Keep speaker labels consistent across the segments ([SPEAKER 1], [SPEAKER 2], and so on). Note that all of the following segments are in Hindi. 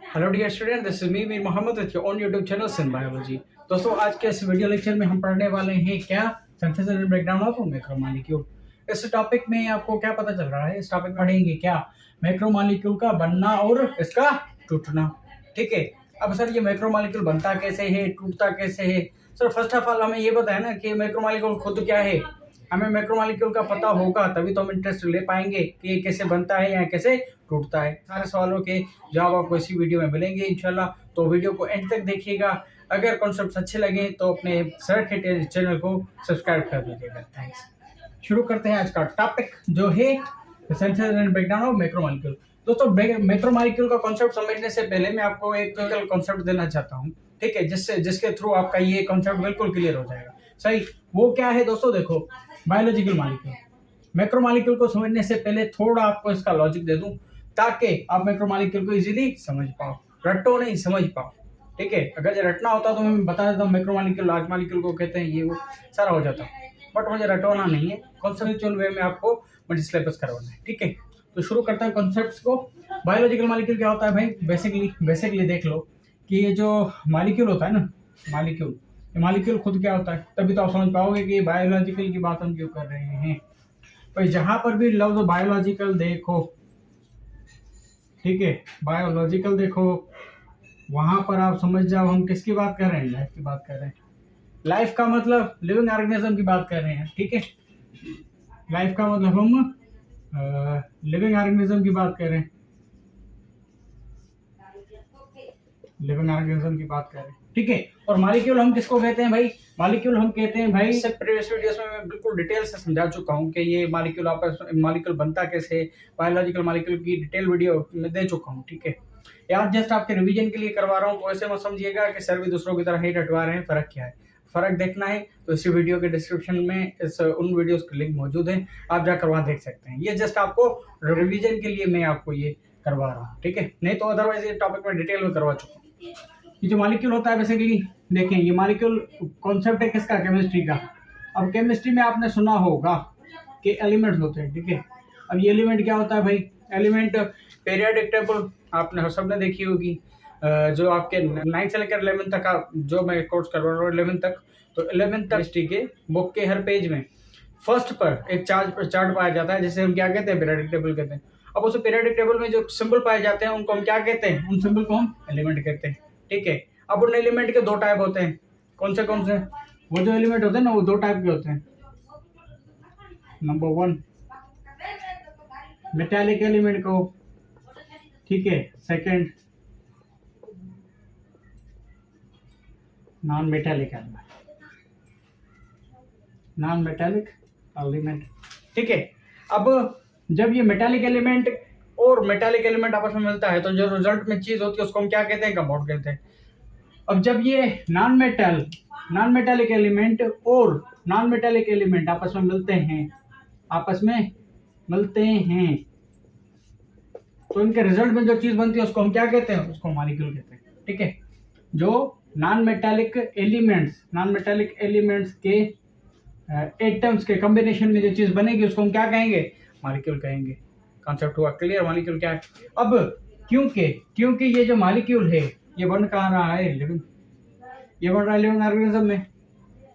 [SPEAKER 1] Hello dear student, this is me Mir Mohammad with your own YouTube channel sin biology. दोस्तों, आज के इस वीडियो लेक्चर में हम पढ़ने वाले हैं क्या synthesis and breakdown of macromolecule. इस टॉपिक में आपको क्या पता चल रहा है? इस टॉपिक में पढ़ेंगे क्या मैक्रोमोलेक्यूल का बनना और इसका टूटना। ठीक है, अब सर ये मैक्रोमोलेक्यूल बनता कैसे है, टूटता कैसे है? सर फर्स्ट ऑफ ऑल हमें ये बताया ना कि मैक्रोमोलेक्यूल खुद क्या है। हमें मैक्रोमोलेक्यूल का पता होगा तभी तो हम इंटरेस्ट ले पाएंगे कि ये कैसे बनता है या कैसे टूटता है। सारे सवालों के जवाब आपको इसी वीडियो में मिलेंगे इंशाल्लाह, तो वीडियो को एंड तक देखिएगा। अगर कॉन्सेप्ट्स अच्छे लगे तो अपने सर के चैनल को सब्सक्राइब कर दीजिएगा। थैंक्स। शुरू करते हैं आज का टॉपिक जो है synthesis and breakdown of macromolecule. दोस्तों, मैक्रोमोलेक्यूल का कॉन्सेप्ट समझने से पहले मैं आपको एक कॉन्सेप्ट देना चाहता हूँ, ठीक है, जिसके थ्रू आपका ये कॉन्सेप्ट बिल्कुल क्लियर हो जाएगा। सही, वो क्या है दोस्तों? देखो, बायोलॉजिकल मॉलिक्यूल। मैक्रोमोलेक्यूल को समझने से पहले थोड़ा आपको इसका लॉजिक दे दूं ताकि आप मैक्रोमोलेक्यूल को इजीली समझ पाओ, रटो नहीं समझ पाओ। ठीक है, अगर ये रटना होता तो मैं बता देता हूँ मैक्रोमोलेक्यूल लार्ज मॉलिक्यूल को कहते हैं, ये वो सारा हो जाता, बट मुझे रटवाना नहीं है, कॉन्सेप्चुअल वे में आपको मुझे सिलेबस करवाना है। ठीक है, तो शुरू करता है कॉन्सेप्ट्स को। बायोलॉजिकल मॉलिक्यूल क्या होता है भाई? बेसिकली देख लो कि ये जो मॉलिक्यूल होता है ना, मॉलिक्यूल खुद क्या होता है, तभी तो आप समझ पाओगे कि बायोलॉजिकल की बात हम क्यों कर रहे हैं। भाई जहां पर भी लफ्ज बायोलॉजिकल देखो, ठीक है, बायोलॉजिकल देखो, वहां पर आप समझ जाओ हम किसकी बात कर रहे हैं, लाइफ की बात कर रहे हैं। लाइफ का मतलब लिविंग ऑर्गेनिज्म की बात कर रहे हैं। ठीक है, लाइफ का मतलब हम लिविंग ऑर्गेनिज्म की बात कर रहे हैं, लिविंग ऑर्गेनिज्म की बात कर रहे हैं। ठीक है, और मॉलिक्यूल हम किसको कहते हैं भाई? मॉलिक्यूल हम कहते हैं भाई, इससे प्रीवियस वीडियोस में मैं बिल्कुल डिटेल से समझा चुका हूं कि ये मॉलिक्यूल बनता कैसे, बायोलॉजिकल मॉलिक्यूल की डिटेल वीडियो में दे चुका हूं। ठीक है, यार जस्ट आपके रिवीजन के लिए करवा रहा हूं, तो ऐसे मत समझिएगा कि सर भी दूसरों की तरह ही रटवा रहे हैं। फर्क क्या है? फर्क देखना है तो इसी वीडियो के डिस्क्रिप्शन में उन वीडियोस के लिंक मौजूद हैं, आप जाकर वहां देख सकते हैं। ये जस्ट आपको रिवीजन के लिए मैं आपको ये करवा रहा हूँ। ठीक है, नहीं तो अदरवाइज ये टॉपिक में डिटेल में करवा चुका हूँ। ये जो मॉलिक्यूल होता है बेसिकली, देखें, ये मॉलिक्यूल कॉन्सेप्ट है किसका? केमिस्ट्री का। अब केमिस्ट्री में आपने सुना होगा कि एलिमेंट्स होते हैं। ठीक है, अब ये एलिमेंट क्या होता है भाई? एलिमेंट पीरियोडिक टेबल आपने सबने देखी होगी, जो आपके 9 से लेकर 11 तक का जो मैं कोर्स कर रहा हूँ 11 तक, तो 11 तक केमिस्ट्री के बुक के हर पेज में फर्स्ट पर एक चार्ट पाया जाता है, जिसे हम क्या कहते हैं? पीरियोडिक टेबल कहते हैं। अब उस पीरियोडिक टेबल में जो सिंबल पाए जाते हैं उनको हम क्या कहते हैं? उन सिंबल को हम एलिमेंट कहते हैं। ठीक है, अब उन एलिमेंट के दो टाइप होते हैं। कौन से? वो जो एलिमेंट होते हैं ना, वो दो टाइप के होते हैं। नंबर 1 मेटालिक एलिमेंट को, ठीक है, सेकंड नॉन मेटालिक एलिमेंट। ठीक है, अब जब ये मेटालिक एलिमेंट और मेटालिक एलिमेंट आपस में मिलता है तो जो रिजल्ट में चीज होती है उसको हम क्या कहते हैं? कंपाउंड कहते हैं। अब जब ये नॉन मेटालिक एलिमेंट और नॉन मेटालिक एलिमेंट आपस में मिलते हैं तो इनके रिजल्ट में जो चीज बनती है उसको हम क्या कहते हैं? उसको मॉलिक्यूल कहते हैं। ठीक है, जो नॉन मेटालिक एलिमेंट्स के एटम्स के कॉम्बिनेशन में जो चीज बनेगी उसको हम क्या कहेंगे? मॉलिक्यूल कहेंगे। कॉन्सेप्ट हुआ क्लियर? मॉलिक्यूल क्या है? अब क्योंकि ये जो मॉलिक्यूल है ये बन कहाँ रहा है? ये बन रहा है लिविंग ऑर्गेनिज्म में।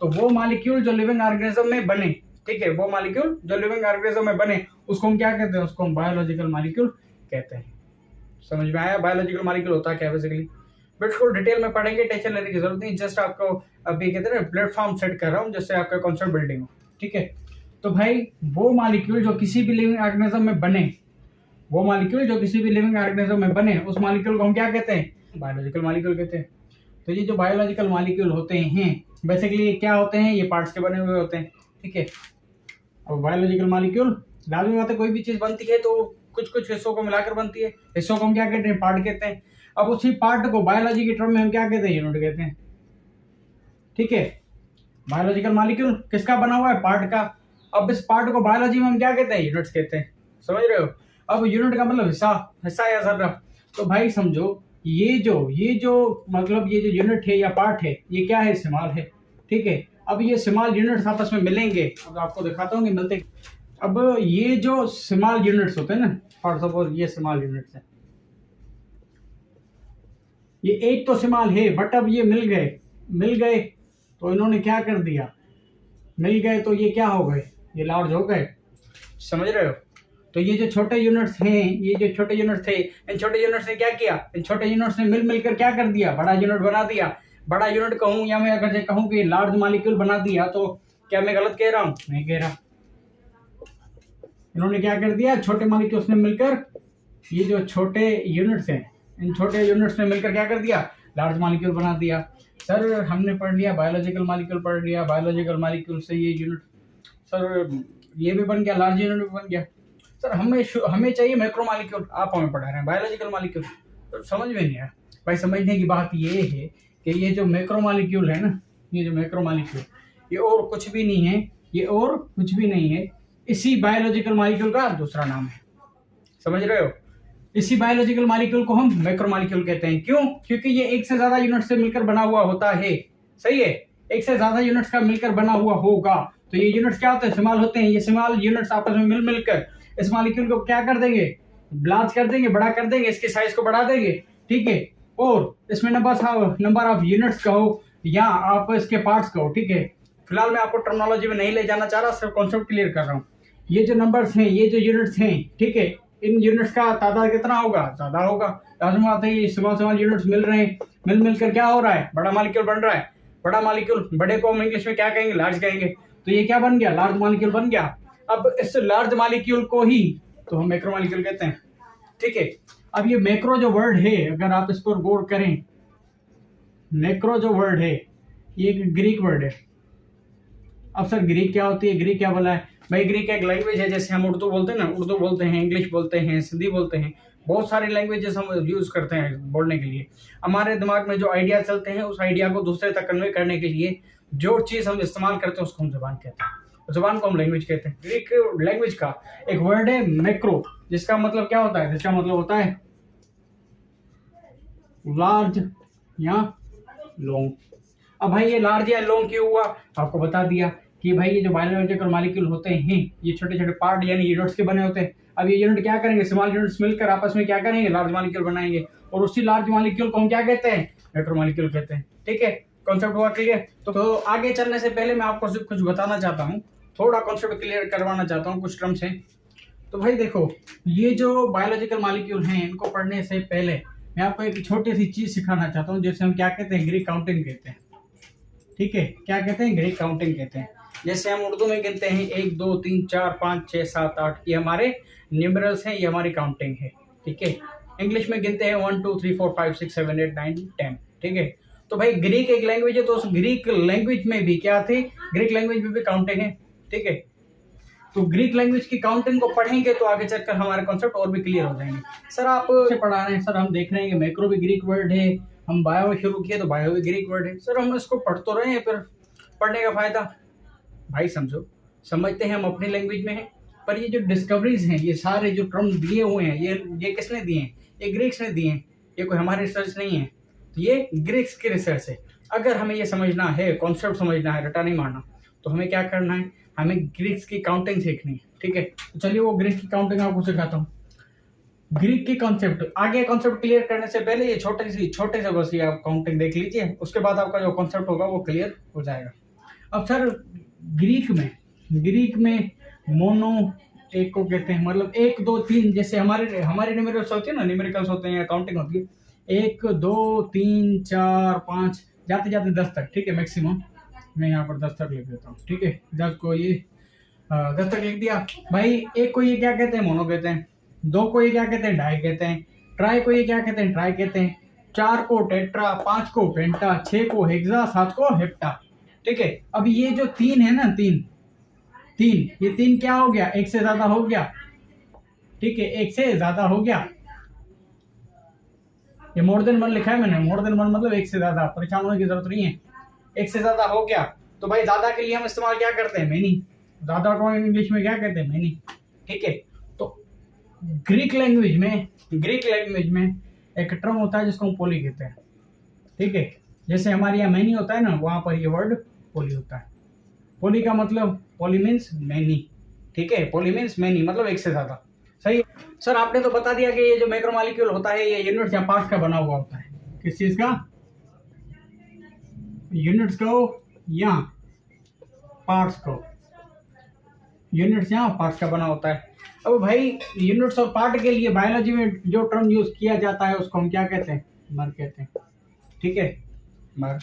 [SPEAKER 1] तो वो मॉलिक्यूल जो लिविंग ऑर्गेनिज्म में बने, ठीक है, वो मॉलिक्यूल जो लिविंग ऑर्गेनिज्म में बने उसको हम क्या कहते हैं? उसको हम बायोलॉजिकल मॉलिक्यूल कहते हैं। समझ में आया बायोलॉजिकल मॉलिक्यूल होता क्या बेसिकली? बिल्कुल डिटेल में पढ़ेंगे, टेंशन लेने की जरूरत नहीं। जस्ट आपको अभी कहते हैं ना, प्लेटफॉर्म सेट कर रहा हूँ जिससे आपका कॉन्सेप्ट बिल्डिंग हो। ठीक है, तो भाई वो मॉलिक्यूल जो किसी भी लिविंग ऑर्गेनिज्म में बने, उस मॉलिक्यूल को हम क्या कहते हैं? बायोलॉजिकल मॉलिक्यूल कहते हैं। तो ये जो बायोलॉजिकल मॉलिक्यूल होते हैं बेसिकली क्या होते हैं? ये पार्ट्स के बने हुए होते हैं। ठीक है, अब बायोलॉजिकल मॉलिक्यूल लाजमी बात है, कोई भी चीज बनती है तो कुछ हिस्सों को मिलाकर बनती है। हिस्सों को हम क्या कहते हैं? पार्ट कहते हैं। अब उसी पार्ट को बायोलॉजी के टर्म में हम क्या कहते हैं? यूनिट कहते हैं। ठीक है, बायोलॉजिकल मॉलिक्यूल किसका बना हुआ है? पार्ट का। अब इस पार्ट को बायोलॉजी में हम क्या कहते हैं? यूनिट्स कहते हैं। समझ रहे हो? अब यूनिट का मतलब हिस्सा या जर्रा। तो भाई समझो, ये जो मतलब ये जो यूनिट है या पार्ट है, ये क्या है? स्मॉल है। ठीक है, अब ये स्मॉल यूनिट्स आपस में मिलेंगे, अब आपको दिखाता हूँ कि मिलते। अब ये जो स्मॉल यूनिट्स होते हैं ना, फॉर सपोज ये स्मॉल यूनिट्स है, ये एक तो इस्तेमाल है, बट अब ये मिल गए तो इन्होंने क्या कर दिया, मिल गए तो ये क्या हो गए, ये लार्ज हो गए। समझ रहे हो? तो ये जो छोटे यूनिट्स हैं, ये जो छोटे यूनिट्स थे, इन छोटे यूनिट्स ने क्या किया, इन छोटे यूनिट्स ने मिलकर क्या कर दिया, बड़ा यूनिट बना दिया। बड़ा यूनिट कहूँ या मैं अगर कहूँ कि लार्ज मॉलिक्यूल बना दिया, तो क्या मैं गलत कह रहा हूँ? नहीं कह रहा। इन्होंने क्या कर दिया, छोटे मॉलिक्यूल्स ने मिलकर, ये जो छोटे यूनिट्स हैं, इन छोटे यूनिट्स ने मिलकर क्या कर दिया, लार्ज मॉलिक्यूल बना दिया। सर हमने पढ़ लिया बायोलॉजिकल मॉलिक्यूल, पढ़ लिया बायोलॉजिकल मॉलिक्यूल से ये यूनिट, सर ये भी बन गया, लार्ज यूनिट भी बन गया। सर हमें चाहिए मैक्रो मॉलिक्यूल, आप हमें पढ़ा रहे हैं बायोलॉजिकल मॉलिक्यूल, तो समझ में नहीं आया। भाई समझने की बात ये है कि ये जो मैक्रो मॉलिक्यूल है ना, ये जो मैक्रो मॉलिक्यूल, ये और कुछ भी नहीं है, ये और कुछ भी नहीं है, इसी बायोलॉजिकल मॉलिक्यूल का दूसरा नाम है। समझ रहे हो? इसी बायोलॉजिकल मॉलिक्यूल को हम मैक्रो मॉलिक्यूल कहते हैं। क्यों? क्योंकि ये एक से ज्यादा यूनिट से मिलकर बना हुआ होता है। सही है, एक से ज्यादा यूनिट्स का मिलकर बना हुआ होगा, तो ये यूनिट्स क्या होते हैं, स्मॉल होते हैं। ये स्मॉल यूनिट्स आपस में मिलकर इस मॉलिक्यूल को क्या कर देंगे, लार्ज कर देंगे, बड़ा कर देंगे, इसके साइज को बढ़ा देंगे। ठीक है, और इसमें नंबर ऑफ यूनिट्स कहो या आप इसके पार्ट्स कहो। ठीक है, फिलहाल मैं आपको टर्मिनोलॉजी में नहीं ले जाना चाह रहा, सिर्फ कॉन्सेप्ट क्लियर कर रहा हूँ। ये जो नंबर्स हैं, ये जो यूनिट्स हैं, ठीक है, इन यूनिट्स का तादाद कितना होगा, ज्यादा होगा। लाजमी बात है, ये स्मॉल यूनिट्स मिल रहे हैं, मिलकर क्या हो रहा है, बड़ा मॉलिक्यूल बन रहा है। बड़ा मॉलिक्यूल, बड़े को हम इंग्लिश में क्या कहेंगे, लार्ज कहेंगे। तो ये क्या बन गया, लार्ज मॉलिक्यूल बन गया। अब इस लार्ज मॉलिक्यूल को ही तो हम मैक्रो मॉलिक्यूल कहते हैं। ठीक है, अब ये मैक्रो जो वर्ड है, अगर आप इस पर गौर करें, मैक्रो जो वर्ड है ये एक ग्रीक वर्ड है। अब सर ग्रीक क्या होती है, ग्रीक क्या बोला है भाई? ग्रीक एक लैंग्वेज है, जैसे हम उर्दू बोलते हैं ना, उर्दू बोलते हैं, इंग्लिश बोलते हैं, सिंधी बोलते हैं, बहुत सारी लैंग्वेजेस हम यूज करते हैं बोलने के लिए। हमारे दिमाग में जो आइडिया चलते हैं, उस आइडिया को दूसरे तक कन्वे करने के लिए जो चीज हम इस्तेमाल करते हैं उसको हम जुबान कहते हैं, जुबान को हम लैंग्वेज कहते हैं। ग्रीक लैंग्वेज का एक वर्ड है मैक्रो, जिसका मतलब क्या होता है, जिसका मतलब होता है लार्ज या लॉन्ग। अब भाई ये लार्ज या लॉन्ग क्यों हुआ, आपको बता दिया कि भाई ये जो बायोलॉजिकल मॉलिक्यूल होते हैं, ये छोटे छोटे पार्ट यानी यूनिट्स के बने होते हैं। अब ये यूनिट क्या करेंगे, स्मॉल यूनिट्स मिलकर आपस में क्या करेंगे, लार्ज मॉलिक्यूल बनाएंगे, और उसी लार्ज मॉलिक्यूल को हम क्या कहते हैं, मैक्रो मॉलिक्यूल कहते हैं। ठीक है, कॉन्सेप्ट हुआ क्लियर? तो आगे चलने से पहले मैं आपको कुछ बताना चाहता हूँ, थोड़ा कॉन्सेप्ट क्लियर करवाना चाहता हूँ, कुछ टर्म्स हैं। तो भाई देखो, ये जो बायोलॉजिकल मॉलिक्यूल हैं, इनको पढ़ने से पहले मैं आपको एक छोटी सी चीज सिखाना चाहता हूँ, जैसे हम क्या कहते हैं, ग्रीक काउंटिंग कहते हैं। ठीक है, क्या कहते हैं, ग्रीक काउंटिंग कहते हैं। जैसे हम उर्दू में गिनते हैं 1 2 3 4 5 6 7 8, ये हमारे न्यूमरल्स हैं, ये हमारी काउंटिंग है। ठीक है, इंग्लिश में गिनते हैं 1 2 3 4 5 6 7 8 9 10। ठीक है, तो भाई ग्रीक एक लैंग्वेज है, तो उस ग्रीक लैंग्वेज में भी क्या थे, ग्रीक लैंग्वेज में भी काउंटिंग है। ठीक है, तो ग्रीक लैंग्वेज की काउंटिंग को पढ़ेंगे तो आगे चलकर हमारे कॉन्सेप्ट और भी क्लियर हो जाएंगे। सर आप से पढ़ा रहे हैं, सर हम देख रहे हैं कि मैक्रो भी ग्रीक वर्ड है, हम बायो शुरू किए तो बायो भी ग्रीक वर्ड है। सर हम इसको पढ़ तो रहे हैं, फिर पढ़ने का फायदा? भाई समझो, समझते हैं हम अपनी लैंग्वेज में हैं, पर ये जो डिस्कवरीज हैं, ये सारे जो टर्म दिए हुए हैं, ये किसने दिए हैं, ये ग्रीक्स ने दिए हैं, ये कोई हमारी रिसर्च नहीं है, तो ये ग्रीक्स की रिसर्च है। अगर हमें ये समझना है, कॉन्सेप्ट समझना है, रटा नहीं मारना, तो हमें क्या करना है, हमें ग्रीक्स की काउंटिंग सीखनी है। ठीक है, तो चलिए वो ग्रीक की काउंटिंग आपको सिखाता हूँ। ग्रीक की कॉन्सेप्ट, आगे कॉन्सेप्ट क्लियर करने से पहले ये छोटे से बस ये आप काउंटिंग देख लीजिए, उसके बाद आपका जो कॉन्सेप्ट होगा वो क्लियर हो जाएगा। अब सर ग्रीक में मोनो एक को कहते हैं, मतलब 1 2 3, जैसे हमारे न्यूमेरिकल्स होते हैं ना, न्यूमेरिकल्स होते हैं, काउंटिंग होती है 1 2 3 4 5 जाते जाते 10 तक। ठीक है, मैक्सिमम मैं यहाँ पर 10 तक लिख देता हूँ। ठीक है, 10 को ये 10 तक लिख दिया। भाई एक को ये क्या कहते हैं, मोनो कहते हैं। 2 को ये क्या कहते हैं, डाई कहते हैं। ट्राई को ये क्या कहते हैं, ट्राई कहते हैं। 4 को टेट्रा, 5 को पेंटा, 6 को हेक्सा, 7 को हेप्टा। ठीक है, अब ये जो 3 है ना, तीन ये 3 क्या हो गया, एक से ज्यादा हो गया। ठीक है, एक से ज्यादा हो गया, ये मोर देन 1 लिखा है मैंने, मोर देन 1 मतलब एक से ज्यादा, परेशान होने की जरूरत नहीं है, एक से ज्यादा हो गया। तो भाई ज्यादा के लिए हम इस्तेमाल क्या करते हैं, मेनी। ज्यादा को इंग्लिश में क्या कहते हैं, मेनी। ठीक है, तो ग्रीक लैंग्वेज में एक टर्म होता है जिसको हम पोली कहते हैं। ठीक है, जैसे हमारे यहाँ मैनी होता है ना, वहां पर ये वर्ड पोली होता है। पोली का मतलब, पोली मीन्स मैनी। ठीक है, पोली मीन्स मैनी मतलब एक से ज्यादा। सही। सर आपने तो बता दिया कि ये जो मैक्रोमॉलिक्यूल होता है ये यूनिट्स या पार्ट्स का बना हुआ होता है। किस चीज का, यूनिट्स को या पार्ट्स को, यूनिट्स या पार्ट्स का बना होता है। अब भाई यूनिट्स और पार्ट के लिए बायोलॉजी में जो टर्म यूज किया जाता है उसको हम क्या कहते हैं, मर कहते हैं। ठीक है, मर,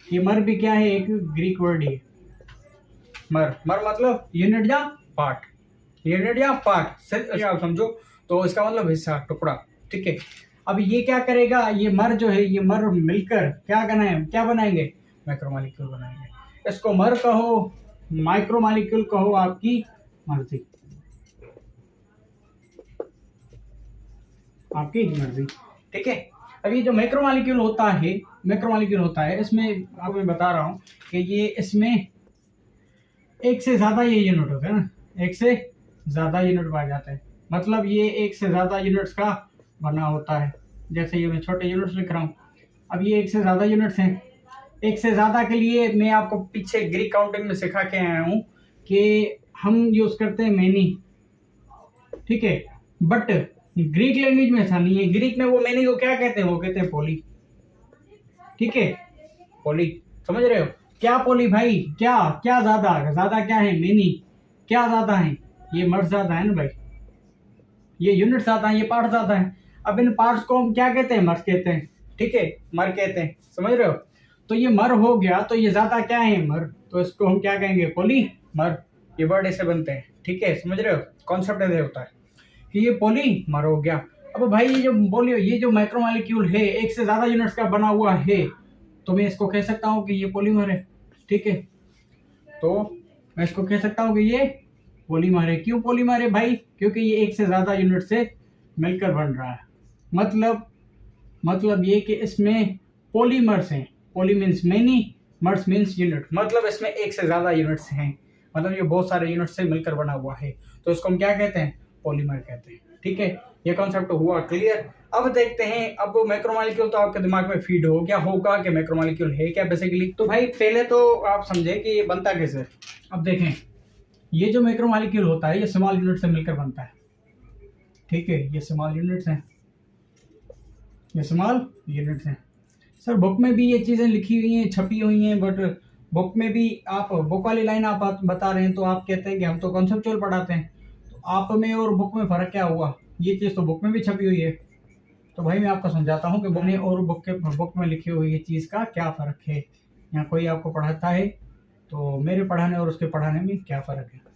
[SPEAKER 1] ये मर भी क्या है, एक ग्रीक वर्ड है। मर, मर मतलब यूनिट या पार्ट, यूनिट या पार्ट आप समझो, तो इसका मतलब हिस्सा, टुकड़ा। ठीक है, अब ये क्या करेगा, ये मर जो है, ये मर मिलकर क्या बनाएंगे, मैक्रोमोलिक्यूल बनाएंगे। इसको मर कहो, माइक्रोमोलिक्यूल कहो, आपकी मर्जी, आपकी मर्जी। ठीक है, अब ये जो मैक्रोमोलिक्यूल होता है, इसमें आपको मैं बता रहा हूँ कि ये इसमें एक से ज्यादा ये यूनिट होते हैं ना, एक से ज्यादा यूनिट पाए जाते हैं। मतलब ये एक से ज्यादा यूनिट्स का बना होता है। जैसे ये मैं छोटे यूनिट्स लिख रहा हूँ, अब ये एक से ज्यादा यूनिट्स हैं। एक से ज्यादा के लिए मैं आपको पीछे ग्रीक काउंटिंग में सिखा के आया हूँ कि हम यूज करते हैं मैनी। ठीक है, बट ग्रीक लैंग्वेज में ऐसा नहीं है। ग्रीक में वो मैनी को क्या कहते हैं, वो कहते हैं पॉली। ठीक है, पॉली, समझ रहे हो क्या पॉली भाई, क्या क्या ज्यादा क्या है, मैनी क्या ज्यादा है, ये मर्द ज्यादा है ना भाई, ये यूनिट ज्यादा है, ये पार्ट ज्यादा है। अब इन पार्ट्स को हम क्या कहते हैं, मर्द कहते हैं। ठीक है, मर कहते हैं, समझ रहे हो। तो ये मर हो गया, तो ये ज्यादा क्या है, मर, तो इसको हम क्या कहेंगे, पॉली मर। ये वर्ड ऐसे बनते हैं। ठीक है, समझ रहे हो, कॉन्सेप्ट ऐसे होता है कि ये पॉली मर हो गया। अब भाई ये जो माइक्रोमोलिक्यूल है, एक से ज्यादा यूनिट्स का बना हुआ है, तो मैं इसको कह सकता हूँ कि ये पॉलीमर है। ठीक है, तो मैं इसको कह सकता हूँ कि ये पॉलीमर है। क्यों पॉलीमर है भाई, क्योंकि ये एक से ज्यादा यूनिट से मिलकर बन रहा है। मतलब ये कि इसमें पॉलीमर्स हैं। पॉली मीन्स मेनी, मर्स मीन्स यूनिट, मतलब इसमें एक से ज्यादा यूनिट्स हैं, मतलब ये बहुत सारे यूनिट से मिलकर बना हुआ है, तो इसको हम क्या कहते हैं, पॉलीमर कहते हैं। ठीक है, ये कॉन्सेप्ट हुआ क्लियर। अब देखते हैं, अब मैक्रोमोलिक्यूल तो आपके दिमाग में फीड हो गया होगा कि मैक्रोमोलिक्यूल है क्या बेसिकली। तो भाई पहले तो आप समझे कि ये बनता कैसे। अब देखें, ये जो मैक्रोमोलिक्यूल होता है, ये स्मॉल यूनिट से मिलकर बनता है। ठीक है, ये स्मॉल यूनिट्स हैं, ये स्मॉल यूनिट्स हैं। सर बुक में भी ये चीज़ें लिखी हुई हैं, छपी हुई हैं, बट बुक में भी आप बुक वाली लाइन आप बता रहे हैं, तो आप कहते हैं कि हम तो कॉन्सेप्चुअल पढ़ाते हैं। तो आप में और बुक में फ़र्क क्या हुआ, ये चीज़ तो बुक में भी छपी हुई है। तो भाई मैं आपको समझाता हूँ कि बुक में और बुक में लिखी हुई ये चीज़ का क्या फ़र्क है। या कोई आपको पढ़ाता है तो मेरे पढ़ाने और उसके पढ़ाने में क्या फ़र्क है।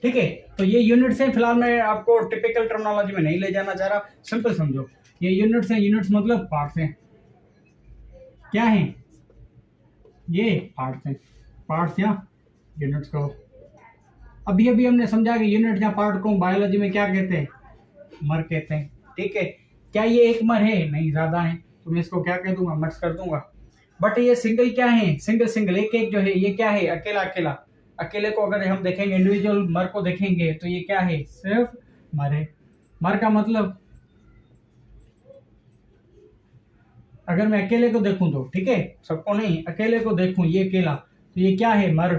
[SPEAKER 1] ठीक है, तो ये यूनिट्स हैं। फिलहाल मैं आपको टिपिकल टर्मिनोलॉजी में नहीं ले जाना चाह रहा, सिंपल समझो, ये यूनिट्स हैं। यूनिट्स मतलब पार्ट्स हैं। क्या हैं ये, पार्ट्स हैं। पार्ट्स या यूनिट्स को अभी अभी हमने समझा कि यूनिट या पार्ट को बायोलॉजी में क्या कहते हैं, मर कहते हैं। ठीक है, क्या ये एक मर है, नहीं, ज्यादा है, तो मैं इसको क्या कह दूंगा, मर्स कर दूंगा। बट ये सिंगल क्या है, सिंगल एक एक जो है, ये क्या है, अकेला। अकेले को अगर हम देखेंगे, इंडिविजुअल मर को देखेंगे, तो ये क्या है, सिर्फ मर है। मर का मतलब अगर मैं अकेले को देखूं तो, ठीक है, सबको नहीं, अकेले को देखूं, ये अकेला, तो ये क्या है, मर।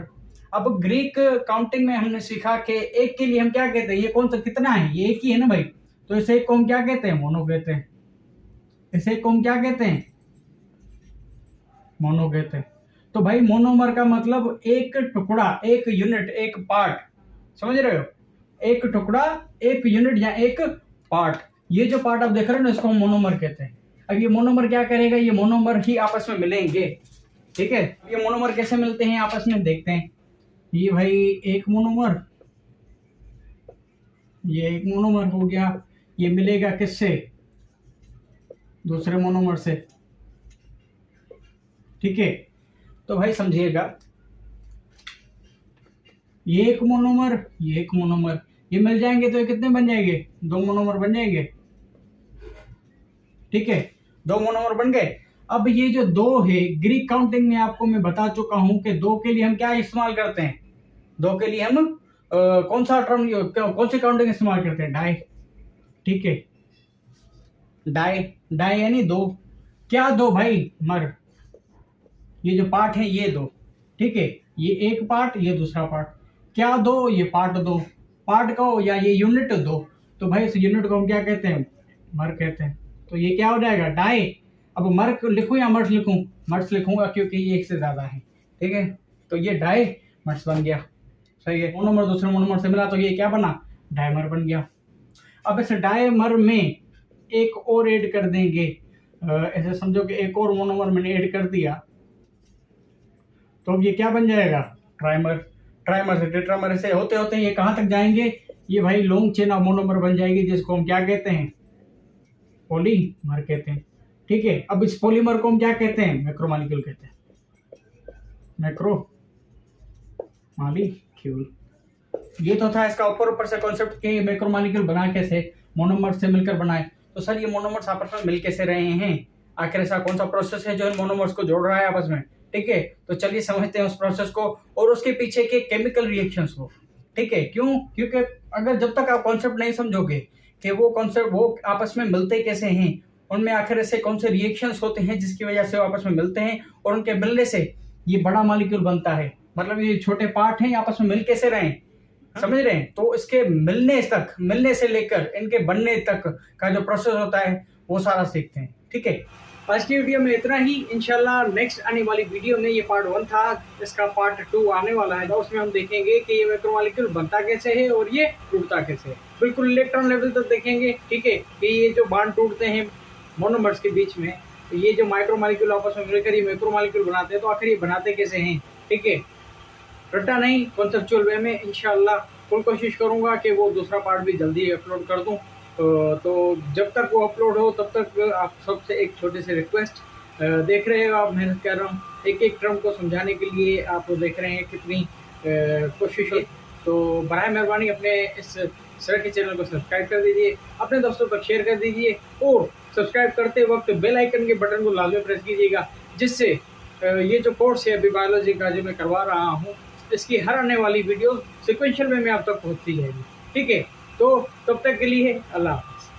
[SPEAKER 1] अब ग्रीक काउंटिंग में हमने सीखा कि एक के लिए हम क्या कहते हैं, ये कौन सा कितना है, ये एक ही है ना भाई, तो इसे एक को हम क्या कहते हैं, मोनो कहते हैं। इसे एक को हम क्या कहते हैं, मोनो कहते हैं। तो भाई मोनोमर का मतलब एक टुकड़ा, एक यूनिट, एक पार्ट, समझ रहे हो, एक टुकड़ा, एक यूनिट या एक पार्ट। ये जो पार्ट आप देख रहे हो ना, इसको हम मोनोमर कहते हैं। अब ये मोनोमर क्या करेगा, ये मोनोमर ही आपस में मिलेंगे। ठीक है, ये मोनोमर कैसे मिलते हैं आपस में, देखते हैं। ये भाई एक मोनोमर, ये एक मोनोमर हो गया, ये मिलेगा किससे, दूसरे मोनोमर से। ठीक है, तो भाई समझिएगा, ये एक मोनोमर, ये एक मोनोमर, ये मिल जाएंगे तो ये कितने बन जाएंगे, दो मोनोमर बन जाएंगे। ठीक है, दो मोनोमर बन गए। अब ये जो दो है, ग्रीक काउंटिंग में आपको मैं बता चुका हूं कि दो के लिए हम क्या इस्तेमाल करते हैं, दो के लिए हम कौन सा टर्म, कौन सी काउंटिंग इस्तेमाल करते हैं, डाई। ठीक है, डाई, डाई यानी दो। क्या दो भाई? मर। ये जो पार्ट है ये दो, ठीक है, ये एक पार्ट, ये दूसरा पार्ट। क्या दो? ये पार्ट दो। पार्ट को या ये यूनिट दो, तो भाई इस यूनिट को हम क्या कहते हैं? मर कहते हैं। तो ये क्या हो जाएगा? डाई। अब मर लिखूं या मर्स लिखूं? मर्स लिखूंगा क्योंकि ये एक से ज्यादा है, ठीक है। तो ये डाई मर्स बन गया, सही है। मोनोमर दूसरे मोनोमर से मिला तो ये क्या बना? डायमर बन गया। अब इस डायमर में एक और ऐड कर देंगे, ऐसे समझो कि एक और मोनोमर मैंने ऐड कर दिया, तो अब ये क्या बन जाएगा? ट्राइमर। ट्राइमर से टेट्रामर, ऐसे होते होते ये कहाँ तक जाएंगे? ये भाई लॉन्ग चेन ऑफ मोनोमर बन जाएगी, जिसको हम क्या कहते हैं? पॉलीमर कहते हैं, ठीक है। अब इस पॉलीमर को हम क्या कहते हैं? मैक्रोमॉलिक्यूल कहते हैं। मैक्रोमॉलिक्यूल। ये तो था इसका ऊपर से कॉन्सेप्ट कि मैक्रोमॉलिक्यूल बना कैसे, मोनोमर से मिलकर बनाए। तो सर ये मोनोमर्स आपस में मिल कैसे रहे हैं? आखिर ऐसा कौन सा प्रोसेस है जो इन मोनोमर्स को जोड़ रहा है आपस में? ठीक है, तो चलिए समझते हैं उस प्रोसेस को और उसके पीछे के केमिकल रिएक्शंस को, ठीक है। क्यों? क्योंकि अगर जब तक आप कॉन्सेप्ट नहीं समझोगे कि वो कॉन्सेप्ट वो आपस में मिलते कैसे हैं, उनमें आखिर ऐसे कौन से रिएक्शंस होते हैं जिसकी वजह से वो आपस में मिलते हैं और उनके मिलने से ये बड़ा मॉलिक्यूल बनता है, मतलब ये छोटे पार्ट हैं आपस में मिल कैसे रहे, समझ रहे हैं? तो इसके मिलने तक, मिलने से लेकर इनके बनने तक का जो प्रोसेस होता है वो सारा सीखते हैं, ठीक है। आज की वीडियो में इतना ही। इंशाल्लाह नेक्स्ट आने वाली वीडियो में, ये पार्ट 1 था, इसका पार्ट 2 आने वाला है, तो उसमें हम देखेंगे कि ये मैक्रोमॉलिक्यूल बनता कैसे है और ये टूटता कैसे है। बिल्कुल इलेक्ट्रॉन लेवल तक देखेंगे, ठीक है, कि ये जो बॉन्ड टूटते हैं मोनोमर्स के बीच में, तो ये जो माइक्रोमॉलिक्यूल आपस में मिलकर ये मैक्रोमॉलिक्यूल बनाते हैं, तो आखिर ये बनाते कैसे हैं, ठीक है। रट्टा नहीं, कॉन्सेप्चुअल वे में। इंशाल्लाह फुल कोशिश करूंगा कि वो दूसरा पार्ट भी जल्दी अपलोड कर दूं। तो जब तक वो अपलोड हो तब तक आप सबसे एक छोटे से रिक्वेस्ट, देख रहे हो आप मेहनत कर रहा हूँ, एक एक टर्म को समझाने के लिए आप देख रहे हैं कितनी कोशिश हो। तो बराए मेहरबानी अपने इस सर के चैनल को सब्सक्राइब कर दीजिए, अपने दोस्तों तक शेयर कर दीजिए और सब्सक्राइब करते वक्त बेल आइकन के बटन को लाजमी प्रेस कीजिएगा, जिससे ये जो कोर्स है अभी बायोलॉजी का जो मैं करवा रहा हूँ, इसकी हर आने वाली वीडियो सिक्वेंशियल में आप तक पहुँचती जाएगी, ठीक है। तो तब तक के लिए अल्लाह हाफ़िज़।